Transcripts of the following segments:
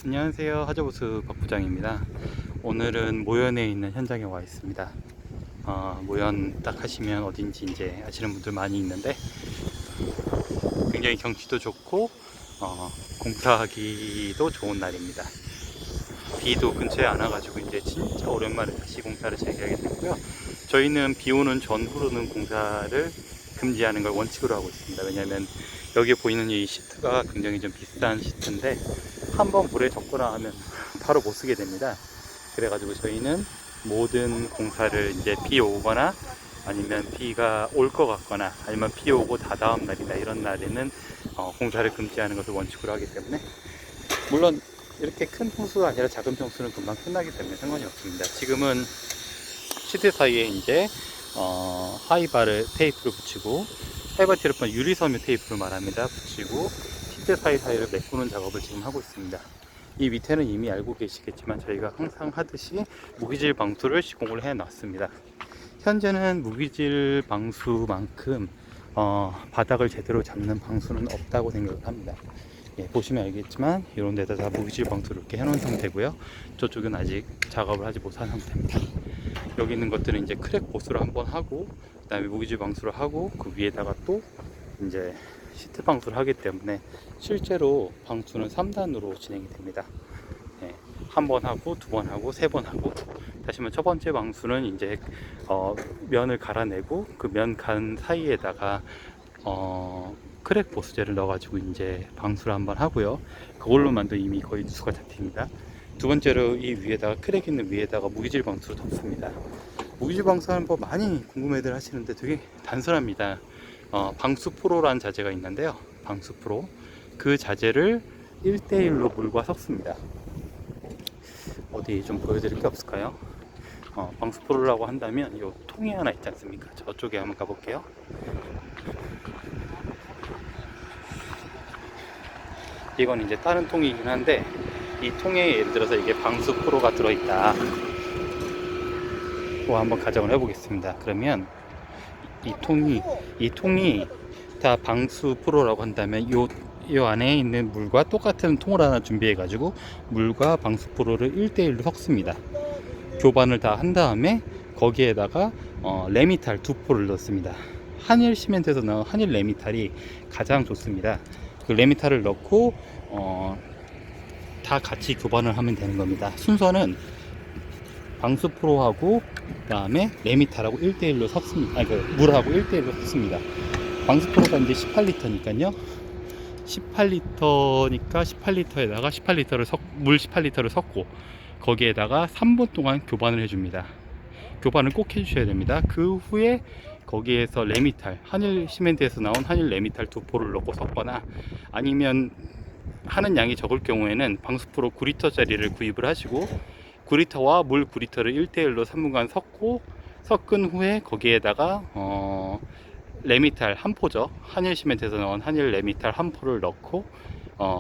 안녕하세요. 하자보스 박부장입니다. 오늘은 모연에 있는 현장에 와 있습니다. 모연 딱 하시면 어딘지 이제 아시는 분들 많이 있는데 굉장히 경치도 좋고 공사하기도 좋은 날입니다. 비도 근처에 안 와가지고 이제 진짜 오랜만에 다시 공사를 재개하게 됐고요. 저희는 비 오는 전후로는 공사를 금지하는 걸 원칙으로 하고 있습니다. 왜냐하면 여기에 보이는 이 시트가 굉장히 좀 비싼 시트인데 한번 물에 젖거나 하면 바로 못 쓰게 됩니다. 그래가지고 저희는 모든 공사를 이제 비 오거나 아니면 비가 올 것 같거나 아니면 비 오고 다다음 날이나 이런 날에는 공사를 금지하는 것을 원칙으로 하기 때문에, 물론 이렇게 큰 평수가 아니라 작은 평수는 금방 끝나기 때문에 상관이 없습니다. 지금은 시트 사이에 이제 하이바를 테이프를 붙이고, 하이바 테이프는 유리섬유 테이프를 말합니다. 붙이고 시트 사이사이를 메꾸는 작업을 지금 하고 있습니다. 이 밑에는 이미 알고 계시겠지만 저희가 항상 하듯이 무기질 방수를 시공을 해 놨습니다. 현재는 무기질 방수만큼 바닥을 제대로 잡는 방수는 없다고 생각을 합니다. 보시면 알겠지만 이런 데다 다 무기질 방수를 이렇게 해 놓은 상태고요. 저쪽은 아직 작업을 하지 못한 상태입니다. 여기 있는 것들은 이제 크랙 보수를 한번 하고, 그 다음에 무기질 방수를 하고, 그 위에다가 또 이제 시트 방수를 하기 때문에 실제로 방수는 3단으로 진행이 됩니다. 한 번 하고, 두 번 하고, 세 번 하고. 다시 말해 첫 번째 방수는 이제 면을 갈아내고 그 면 간 사이에다가 크랙 보수제를 넣어가지고 이제 방수를 한번 하고요. 그걸로만도 이미 거의 누수가 잡힙니다. 두 번째로 이 위에다가 크랙 있는 위에다가 무기질 방수를 덮습니다. 무기질 방수하는 법 많이 궁금해들 하시는데 되게 단순합니다. 방수 프로라는 자재가 있는데요. 방수 프로, 그 자재를 1대1로 물과 섞습니다. 어디 좀 보여드릴 게 없을까요? 방수 프로라고 한다면 이 통이 하나 있지 않습니까? 저쪽에 한번 가볼게요. 이건 이제 다른 통이긴 한데, 이 통에 예를 들어서 이게 방수 프로가 들어있다 뭐 한번 가정을 해보겠습니다. 그러면 이 통이 다 방수 프로라고 한다면 요 안에 있는 물과 똑같은 통을 하나 준비해 가지고 물과 방수 프로를 1대1로 섞습니다. 교반을 다 한 다음에 거기에다가 레미탈 2포를 넣습니다. 한일 시멘트에서 나온 한일 레미탈이 가장 좋습니다. 그 레미탈을 넣고 다 같이 교반을 하면 되는 겁니다. 순서는 방수 프로하고 그 다음에 레미탈하고 1대1로 섞습니다. 물하고 1대1로 섞습니다. 방수 프로가 이제 18리터니까요. 18리터니까 18리터에다가 18리터를 물 18리터를 섞고 거기에다가 3분 동안 교반을 해줍니다. 교반을 꼭 해주셔야 됩니다. 그 후에 거기에서 레미탈, 한일 시멘트에서 나온 한일 레미탈 2포를 넣고 섞거나, 아니면 하는 양이 적을 경우에는 방수 프로 9리터짜리를 구입을 하시고 9리터와 물 9리터를 1대1로 3분간 섞은 후에 거기에다가 레미탈 한 포죠. 한일 시멘트에서 나온 한일 레미탈 한 포를 넣고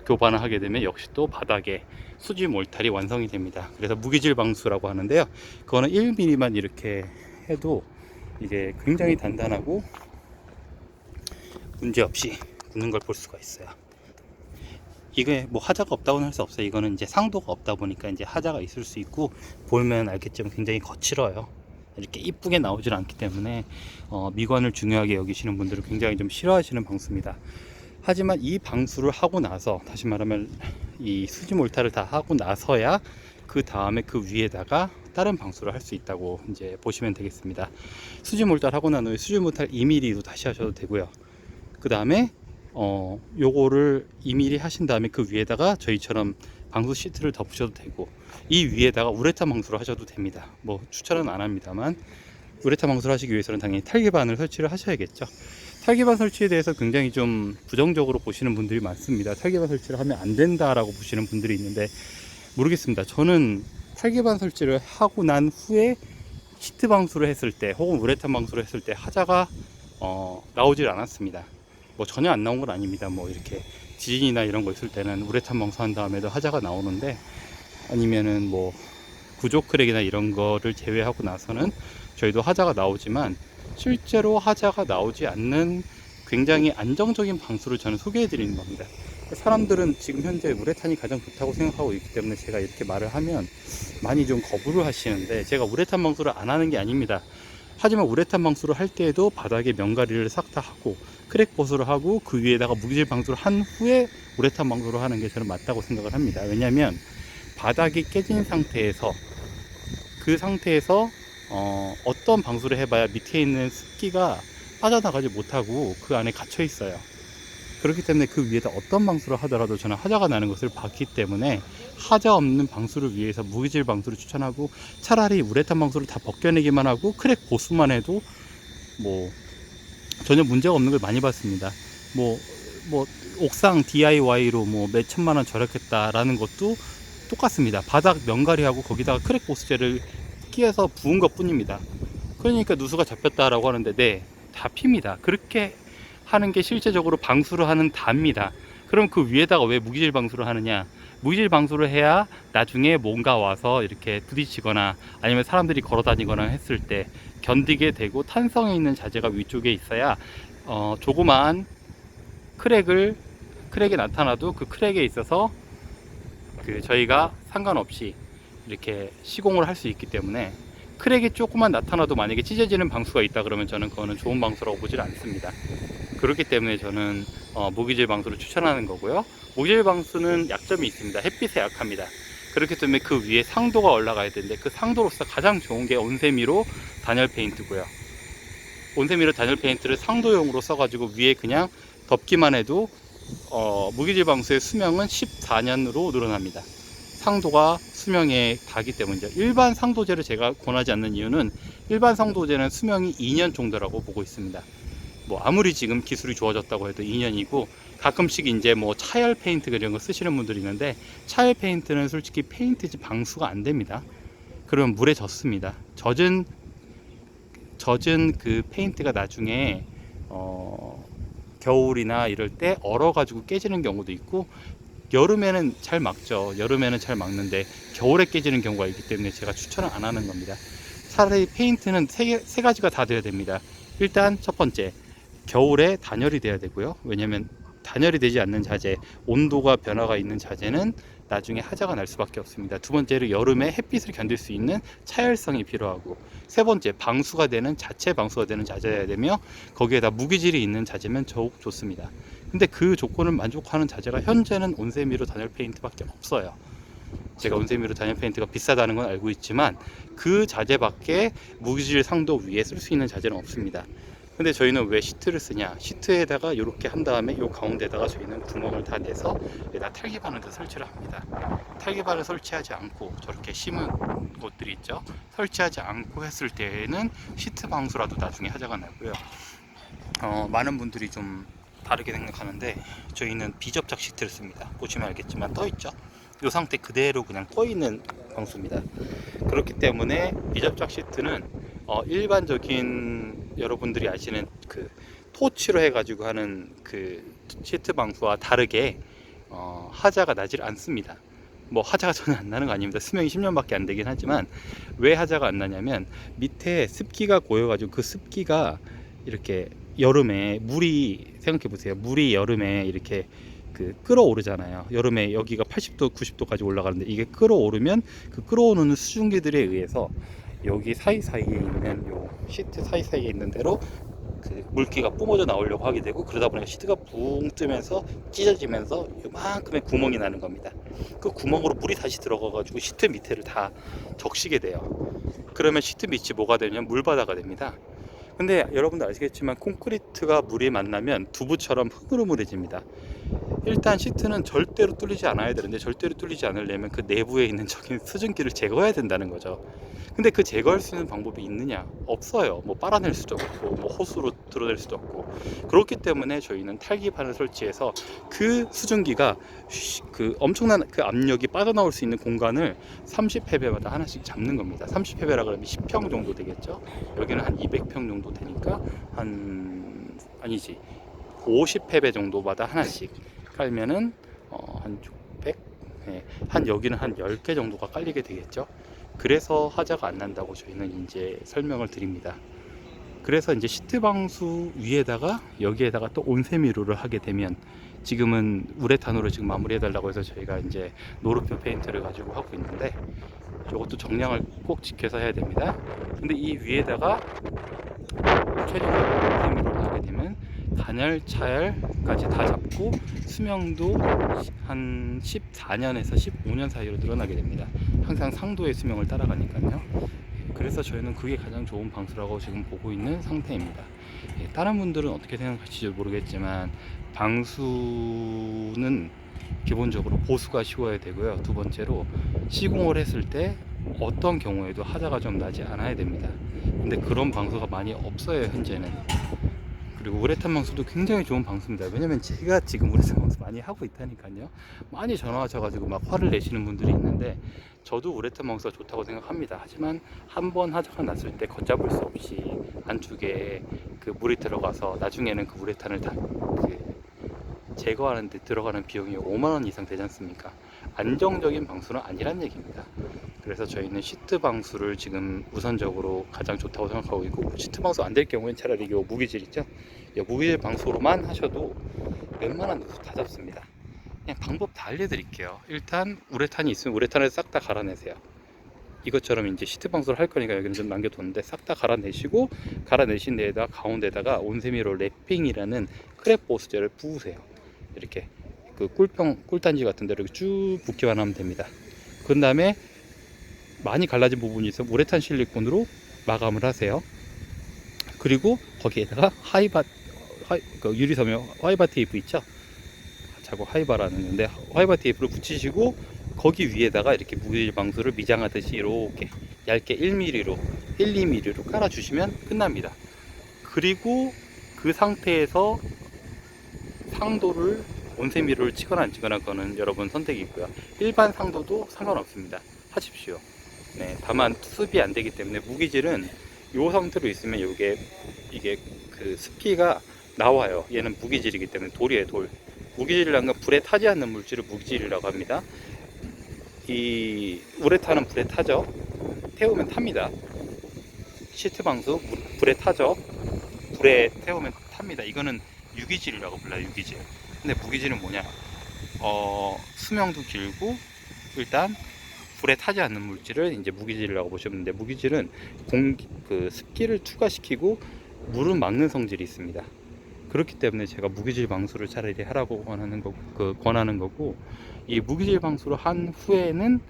교반을 하게 되면 역시 또 바닥에 수지 몰탈이 완성이 됩니다. 그래서 무기질 방수라고 하는데요. 그거는 1mm만 이렇게 해도 이게 굉장히 단단하고 문제없이 굳는 걸 볼 수가 있어요. 이게 뭐 하자가 없다고는 할 수 없어요. 이거는 이제 상도가 없다 보니까 이제 하자가 있을 수 있고, 보면 알겠지만 굉장히 거칠어요. 이렇게 이쁘게 나오질 않기 때문에 미관을 중요하게 여기시는 분들은 굉장히 좀 싫어하시는 방수입니다. 하지만 이 방수를 하고 나서, 다시 말하면 이 수지 몰타를 다 하고 나서야 그 다음에 그 위에다가 다른 방수를 할 수 있다고 이제 보시면 되겠습니다. 수지 몰타를 하고 난 후에 수지 몰타 2mm도 다시 하셔도 되고요. 그 다음에 요거를 2mm 하신 다음에 그 위에다가 저희처럼 방수 시트를 덮으셔도 되고, 이 위에다가 우레탄 방수를 하셔도 됩니다. 뭐 추천은 안 합니다만, 우레탄 방수를 하시기 위해서는 당연히 탈기반을 설치를 하셔야겠죠. 탈기반 설치에 대해서 굉장히 좀 부정적으로 보시는 분들이 많습니다. 탈기반 설치를 하면 안 된다라고 보시는 분들이 있는데, 모르겠습니다. 저는 탈기반 설치를 하고 난 후에 시트 방수를 했을 때 혹은 우레탄 방수를 했을 때 하자가 나오질 않았습니다. 뭐 전혀 안 나온 건 아닙니다. 뭐 이렇게 지진이나 이런 거 있을 때는 우레탄 방수한 다음에도 하자가 나오는데, 아니면은 뭐 구조 크랙이나 이런 거를 제외하고 나서는 저희도 하자가 나오지만, 실제로 하자가 나오지 않는 굉장히 안정적인 방수를 저는 소개해 드리는 겁니다. 사람들은 지금 현재 우레탄이 가장 좋다고 생각하고 있기 때문에 제가 이렇게 말을 하면 많이 좀 거부를 하시는데, 제가 우레탄 방수를 안 하는 게 아닙니다. 하지만 우레탄 방수를 할 때에도 바닥에 면가리를 싹 다 하고 크랙 보수를 하고 그 위에다가 무기질 방수를 한 후에 우레탄 방수를 하는 게 저는 맞다고 생각을 합니다. 왜냐하면 바닥이 깨진 상태에서, 그 상태에서 어떤 방수를 해봐야 밑에 있는 습기가 빠져나가지 못하고 그 안에 갇혀 있어요. 그렇기 때문에 그 위에다 어떤 방수를 하더라도 저는 하자가 나는 것을 봤기 때문에 하자 없는 방수를 위해서 무기질 방수를 추천하고, 차라리 우레탄 방수를 다 벗겨내기만 하고 크랙 보수만 해도 뭐 전혀 문제가 없는 걸 많이 봤습니다. 뭐 옥상 DIY로 뭐 몇 천만 원 절약했다라는 것도 똑같습니다. 바닥 면가리하고 거기다가 크랙 보수제를 끼워서 부은 것 뿐입니다. 그러니까 누수가 잡혔다라고 하는데, 네, 다 핍니다. 그렇게 하는 게 실제적으로 방수를 하는 답니다. 그럼 그 위에다가 왜 무기질 방수를 하느냐? 무기질 방수를 해야 나중에 뭔가 와서 이렇게 부딪히거나 아니면 사람들이 걸어 다니거나 했을 때 견디게 되고, 탄성이 있는 자재가 위쪽에 있어야 조그마한 크랙이 나타나도 그 크랙에 있어서 저희가 상관없이 이렇게 시공을 할 수 있기 때문에, 크랙이 조금만 나타나도 만약에 찢어지는 방수가 있다 그러면 저는 그거는 좋은 방수라고 보질 않습니다. 그렇기 때문에 저는 무기질 방수를 추천하는 거고요. 무기질 방수는 약점이 있습니다. 햇빛에 약합니다. 그렇기 때문에 그 위에 상도가 올라가야 되는데, 그 상도로서 가장 좋은 게 온세미로 단열 페인트고요. 온세미로 단열 페인트를 상도용으로 써가지고 위에 그냥 덮기만 해도 무기질 방수의 수명은 14년으로 늘어납니다. 상도가 수명에 닿기 때문이죠. 일반 상도제를 제가 권하지 않는 이유는, 일반 상도제는 수명이 2년 정도라고 보고 있습니다. 뭐 아무리 지금 기술이 좋아졌다고 해도 2년이고, 가끔씩 이제 뭐 차열 페인트 이런 거 쓰시는 분들이 있는데, 차열 페인트는 솔직히 페인트 방수가 안 됩니다. 그러면 물에 젖습니다. 젖은 그 페인트가 나중에 겨울이나 이럴 때 얼어가지고 깨지는 경우도 있고, 여름에는 잘 막죠. 여름에는 잘 막는데 겨울에 깨지는 경우가 있기 때문에 제가 추천을 안 하는 겁니다. 차라리 페인트는 세 가지가 다 돼야 됩니다. 일단 첫 번째, 겨울에 단열이 돼야 되고요. 왜냐면 단열이 되지 않는 자재, 온도가 변화가 있는 자재는 나중에 하자가 날 수밖에 없습니다. 두 번째로, 여름에 햇빛을 견딜 수 있는 차열성이 필요하고, 세 번째, 방수가 되는, 자체 방수가 되는 자재여야 되며, 거기에다 무기질이 있는 자재면 더욱 좋습니다. 근데 그 조건을 만족하는 자재가 현재는 온세미로 단열 페인트밖에 없어요. 제가 온세미로 단열 페인트가 비싸다는 건 알고 있지만, 그 자재밖에 무기질 상도 위에 쓸 수 있는 자재는 없습니다. 근데 저희는 왜 시트를 쓰냐? 시트에다가 이렇게 한 다음에 이 가운데다가 저희는 구멍을 다 내서 여기다 탈기반을 더 설치를 합니다. 탈기반을 설치하지 않고 저렇게 심은 곳들이 있죠. 설치하지 않고 했을 때에는 시트 방수라도 나중에 하자가 나고요. 많은 분들이 좀 다르게 생각하는데, 저희는 비접착 시트를 씁니다. 보시면 알겠지만 떠 있죠. 이 상태 그대로 그냥 떠 있는 방수입니다. 그렇기 때문에 비접착 시트는 일반적인 여러분들이 아시는 그 토치로 해가지고 하는 그 시트 방수와 다르게 하자가 나질 않습니다. 뭐 하자가 전혀 안 나는 거 아닙니다. 수명이 10년밖에 안 되긴 하지만, 왜 하자가 안 나냐면 밑에 습기가 고여가지고, 그 습기가 이렇게 여름에 물이, 생각해 보세요. 물이 여름에 이렇게 끓어오르잖아요. 여름에 여기가 80도 90도까지 올라가는데, 이게 끓어오르면 그 끓어오르는 수증기들에 의해서 여기 사이사이에 있는 요 시트 사이사이에 있는 대로 그 물기가 뿜어져 나오려고 하게 되고, 그러다 보니까 시트가 붕 뜨면서 찢어지면서 요만큼의 구멍이 나는 겁니다. 그 구멍으로 물이 다시 들어가 가지고 시트 밑에를 다 적시게 돼요. 그러면 시트 밑이 뭐가 되냐면 물바다가 됩니다. 근데 여러분들 아시겠지만 콘크리트가 물이 만나면 두부처럼 흐물흐물해집니다. 일단 시트는 절대로 뚫리지 않아야 되는데, 절대로 뚫리지 않으려면 그 내부에 있는 적인 수증기를 제거해야 된다는 거죠. 근데 그 제거할 수 있는 방법이 있느냐? 없어요. 뭐 빨아낼 수도 없고, 뭐 호스로 드러낼 수도 없고. 그렇기 때문에 저희는 탈기판을 설치해서 그 수증기가 그 엄청난 그 압력이 빠져나올 수 있는 공간을 30회배마다 하나씩 잡는 겁니다. 30회배라 그러면 10평 정도 되겠죠? 여기는 한 200평 정도 되니까 아니지, 50회배 정도마다 하나씩 깔면은 한 600, 한 여기는 한 10개 정도가 깔리게 되겠죠. 그래서 하자가 안 난다고 저희는 이제 설명을 드립니다. 그래서 이제 시트 방수 위에다가 여기에다가 또 온세미로를 하게 되면 지금은 우레탄으로 지금 마무리해달라고 해서 저희가 이제 노루표 페인트를 가지고 하고 있는데, 이것도 정량을 꼭 지켜서 해야 됩니다. 근데 이 위에다가 최종적으로 원팀으로 하게 되면 단열, 차열까지 다 잡고 수명도 한 14년에서 15년 사이로 늘어나게 됩니다. 항상 상도의 수명을 따라가니까요. 그래서 저희는 그게 가장 좋은 방수라고 지금 보고 있는 상태입니다. 다른 분들은 어떻게 생각하실지 모르겠지만 방수는 기본적으로 보수가 쉬워야 되고요. 두 번째로 시공을 했을 때 어떤 경우에도 하자가 좀 나지 않아야 됩니다. 근데 그런 방수가 많이 없어요, 현재는. 그리고 우레탄 방수도 굉장히 좋은 방수입니다. 왜냐면 제가 지금 우레탄 방수 많이 하고 있다니까요. 많이 전화 하셔가지고 막 화를 내시는 분들이 있는데, 저도 우레탄 방수가 좋다고 생각합니다. 하지만 한번 하자가 났을 때 걷잡을 수 없이 안쪽에 그 물이 들어가서 나중에는 그 우레탄을 다 제거하는 데 들어가는 비용이 5만원 이상 되지 않습니까? 안정적인 방수는 아니란 얘기입니다. 그래서 저희는 시트 방수를 지금 우선적으로 가장 좋다고 생각하고 있고, 시트 방수 안 될 경우엔 차라리 이 무기질 있죠? 이 무기질 방수로만 하셔도 웬만한 누수 다 잡습니다. 그냥 방법 다 알려드릴게요. 일단 우레탄이 있으면 우레탄을 싹 다 갈아내세요. 이것처럼 이제 시트 방수를 할 거니까 여기는 좀 남겨뒀는데, 싹 다 갈아내시고, 갈아내신 데에다 가운데다가 온세미로 랩핑이라는 크랩 보수제를 부으세요. 이렇게 그 꿀단지 같은 데로 쭉 붓기만 하면 됩니다. 그 다음에 많이 갈라진 부분이 있으면 우레탄 실리콘으로 마감을 하세요. 그리고 거기에다가 그 유리섬유 하이바 테이프 있죠? 자꾸 하이바라는 건데, 하이바 테이프를 붙이시고 거기 위에다가 이렇게 무기질 방수를 미장하듯이 이렇게 얇게 1mm로 1, 2mm로 깔아주시면 끝납니다. 그리고 그 상태에서 상도를 온세미로를 치거나 안 치거나 그거는 여러분 선택이 있고요. 일반 상도도 상관없습니다. 하십시오. 네, 다만 투습이 안 되기 때문에 무기질은 이 상태로 있으면 이게 그 습기가 나와요. 얘는 무기질이기 때문에 돌이에요, 돌. 무기질이라는 건 불에 타지 않는 물질을 무기질이라고 합니다. 이 우레탄은 불에 타죠. 태우면 탑니다. 시트 방수 불에 타죠. 불에 태우면 탑니다. 이거는 유기질이라고 불러요, 유기질. 근데 무기질은 뭐냐? 수명도 길고 일단 불에 타지 않는 물질을 이제 무기질이라고 보시면 되는데, 무기질은 그 습기를 투과시키고 물은 막는 성질이 있습니다. 그렇기 때문에 제가 무기질 방수를 차라리 하라고 권하는 거고, 이 무기질 방수를 한 후에는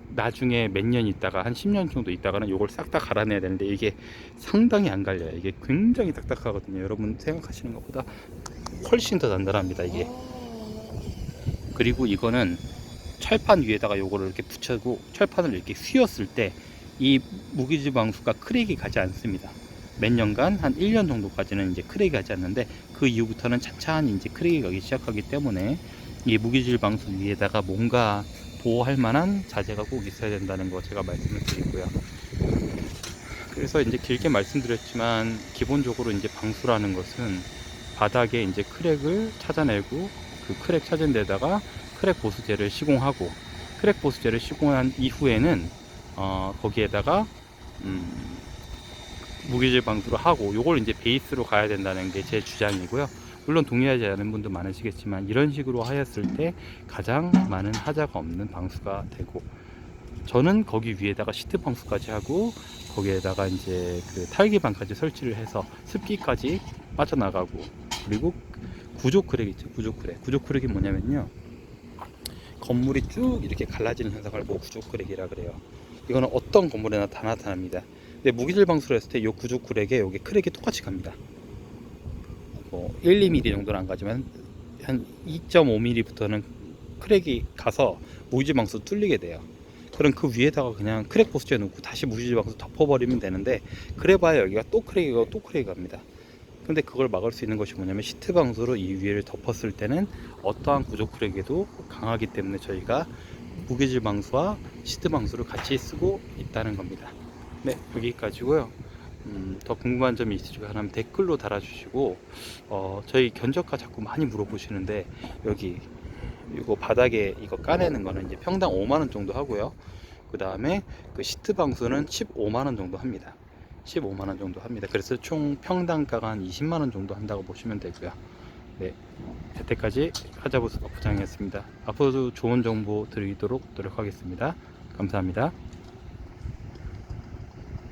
나중에 몇 년 있다가 한 10년 정도 있다가는 이걸 싹 다 갈아내야 되는데, 이게 상당히 안 갈려요. 이게 굉장히 딱딱하거든요. 여러분 생각하시는 것보다 훨씬 더 단단합니다, 이게. 그리고 이거는 철판 위에다가 요거를 이렇게 붙여고 철판을 이렇게 휘었을 때 이 무기질 방수가 크랙이 가지 않습니다. 몇 년간 한 1년 정도까지는 이제 크랙이 가지 않는데, 그 이후부터는 차차히 이제 크랙이 가기 시작하기 때문에 이 무기질 방수 위에다가 뭔가 보호할 만한 자재가 꼭 있어야 된다는 거 제가 말씀을 드리고요. 그래서 이제 길게 말씀드렸지만, 기본적으로 이제 방수라는 것은 바닥에 이제 크랙을 찾아내고, 그 크랙 찾은 데다가 크랙 보수제를 시공하고, 크랙 보수제를 시공한 이후에는 거기에다가 무기질 방수를 하고, 요걸 이제 베이스로 가야 된다는 게 제 주장이고요. 물론 동의하지 않는 분도 많으시겠지만, 이런 식으로 하였을 때 가장 많은 하자가 없는 방수가 되고, 저는 거기 위에다가 시트 방수까지 하고, 거기에다가 이제 그 탈기반까지 설치를 해서 습기까지 빠져나가고, 그리고 구조 크랙 있죠. 구조 크랙이 뭐냐면요, 건물이 쭉 이렇게 갈라지는 현상을 보고 구조 크랙이라 그래요. 이거는 어떤 건물에나 다 나타납니다. 근데 무기질 방수를 했을 때 이 구조 크랙에 여기 크랙이 똑같이 갑니다. 뭐 1, 2mm 정도는 안 가지만 한 2.5mm부터는 크랙이 가서 무기질 방수 뚫리게 돼요. 그럼 그 위에다가 그냥 크랙 보수제 놓고 다시 무기질 방수 덮어버리면 되는데, 그래봐야 여기가 또 크랙이 갑니다. 근데 그걸 막을 수 있는 것이 뭐냐면, 시트 방수로 이 위를 덮었을 때는 어떠한 구조 크랙에도 강하기 때문에 저희가 무기질 방수와 시트 방수를 같이 쓰고 있다는 겁니다. 네, 여기까지고요. 더 궁금한 점이 있으시면 댓글로 달아주시고, 저희 견적가 자꾸 많이 물어보시는데, 여기 이거 바닥에 이거 까내는 거는 이제 평당 5만원 정도 하고요. 그 다음에 그 시트 방수는 15만원 정도 합니다. 15만원 정도 합니다. 그래서 총 평당가가 한 20만원 정도 한다고 보시면 되고요. 네, 여태까지 하자보수 부장이었습니다. 앞으로도 좋은 정보 드리도록 노력하겠습니다. 감사합니다.